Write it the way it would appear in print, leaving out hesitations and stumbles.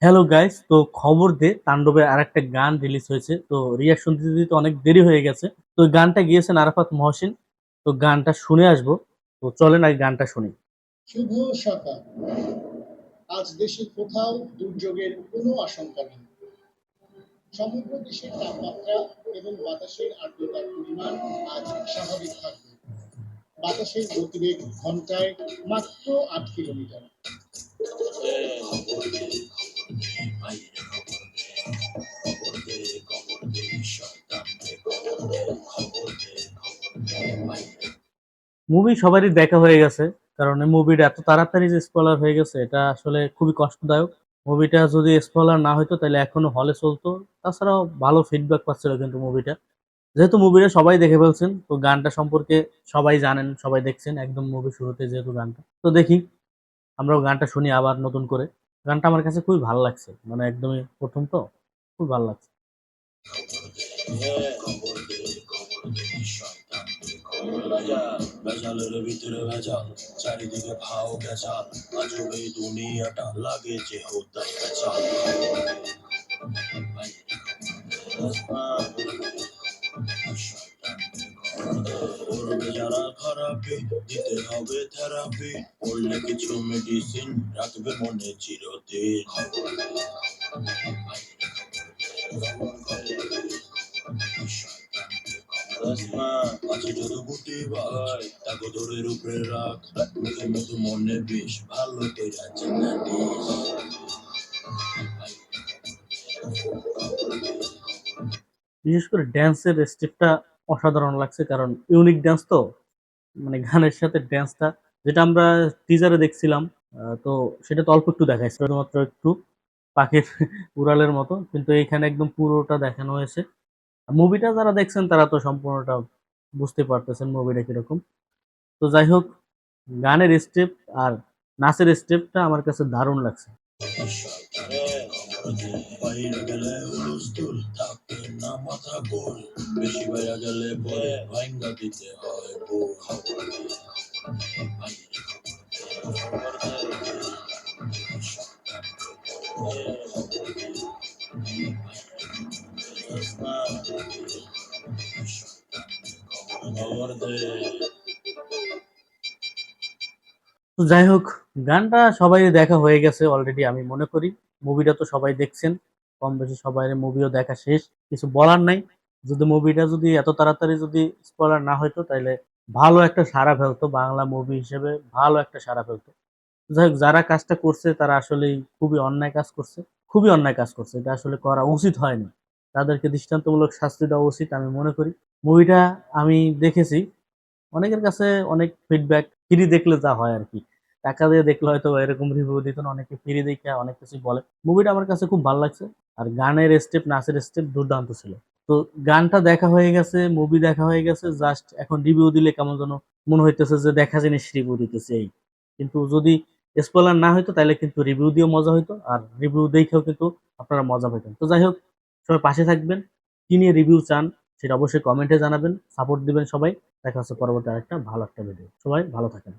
Hello guys, তো খবর দে তাণ্ডবের আরেকটা গান রিলিজ হয়েছে। তো রিয়াকশন দিতে দিতে অনেক দেরি হয়ে গেছে। তো ওই গানটা গিয়েছেন আরাফাত মহসিন। তো গানটা শুনে আসবো। তো চলেন আগে গানটা শুনি। শুভ সকাল। আজ দেশে কোথাও দুর্যোগের কোনো আশঙ্কা নেই। সমগ্র দেশের তাপমাত্রা এবং বাতাসের আর্দ্রতার পরিমাণ আজ স্বাভাবিক থাকবে। বাতাসের গতিবেগ ঘন্টায় মাত্র ৮ কিলোমিটার। মুভি সবারই দেখা হয়ে গেছে, কারণ এই মুভিটা এত তাড়াতাড়ি যে স্পয়লার হয়ে গেছে এটা আসলে খুবই কষ্টদায়ক। মুভিটা যদি স্পয়লার না হইতো তাহলে এখনো হলে চলতো। তাছাড়াও ভালো ফিডব্যাক পাচ্ছিল কিন্তু মুভিটা, যেহেতু মুভিটা সবাই দেখে ফেলছেন, তো গানটা সম্পর্কে সবাই জানেন, সবাই দেখছেন একদম মুভি শুরুতে যেহেতু গানটা। তো দেখি আমরাও গানটা শুনি আবার নতুন করে। গানটা আমার কাছে খুবই ভালো লাগছে, মানে একদমই প্রথম তো, খুব ভালো লাগছে। ভেজালের ভিতরে ভেজাল, চারিদিকে ভাও ভেজাল, আজব এই দুনিয়াটা লাগে যে হোদাই ভেজাল। করবে যারা খারাপি, দিতে হবে থেরাপি, করলে কিছু মেডিসিন রাখবে মনে চিরদিন। আছে যত গুটি ভাই তাকে ধরে রূপে রাখ, মুখে মতো মনে বেশ ভালো কইরা চেনা দিস। বিশেষ করে ড্যান্সের স্টেপটা অসাধারণ লাগছে, কারণ ইউনিক ড্যান্স তো, মানে গানের সাথে ড্যান্সটা যেটা আমরা টিজারে দেখছিলাম, তো সেটা তো অল্প একটু দেখাইছে, শুধুমাত্র একটু পাখির উড়ালের মতো, কিন্তু এইখানে একদম পুরোটা দেখানো হয়েছে। মুভিটা যারা দেখছেন তারা তো সম্পূর্ণটা বুঝতে পারতেছেন মুভিটা কিরকম। তো যাই হোক, গানের স্টেপ আর নাচের স্টেপটা আমার কাছে দারুণ লাগছে। বাইরে গেলে হুলস্থুল থাকে না মাথা গোল, বেশি বাইরে গেলে পরে ভাঙ্গা দিতে হয় গোল। তো যাই হোক, গানটা সবাই দেখা হয়ে গেছে অলরেডি আমি মনে করি। মুভিটা তো সবাই দেখছেন, কম বেশি সবাই মুভিও দেখা শেষ, কিছু বলার নাই। যদি মুভিটা যদি এত তাড়াতাড়ি যদি স্পয়লার না হইতো তাহলে ভালো একটা সাড়া ফেলতো, বাংলা মুভি হিসেবে ভালো একটা সাড়া ফেলতো। যাই হোক, যারা কাজটা করছে তারা আসলেই খুবই অন্যায় কাজ করছে, খুবই অন্যায় কাজ করছে, এটা আসলে করা উচিত হয়নি। তাদেরকে দৃষ্টান্তমূলক শাস্তি দেওয়া উচিত আমি মনে করি। মুভিটা আমি দেখেছি, অনেকের কাছে অনেক ফিডব্যাক, ফ্রি দেখলে যা হয় আর কি, টাকা দিয়ে দেখলে হয়তো এরকম রিভিউ দিত না, অনেকে ফ্রি দেখে অনেক কিছু বলে। মুভিটা আমার কাছে খুব ভালো লাগছে, আর গানের স্টেপ নাচের স্টেপ দুর্দান্ত ছিল। তো গানটা দেখা হয়ে গেছে, মুভি দেখা হয়ে গেছে, জাস্ট এখন রিভিউ দিলে কেমন যেন মনে হইতেছে যে দেখা জিনিস রিভিউ দিতেছে এই। কিন্তু যদি স্পয়লার না হইতো তাহলে কিন্তু রিভিউ দিয়েও মজা হইতো, আর রিভিউ দেখেও কিন্তু আপনারা মজা পেতেন। তো যাই হোক, সবাই পাশে থাকবেন, কি নিয়ে রিভিউ চান সেটা অবশ্যই কমেন্টে জানাবেন, সাপোর্ট দিবেন সবাই। দেখা হচ্ছে পরবর্তী আরেকটা ভালো একটা ভিডিও। সবাই ভালো থাকেন।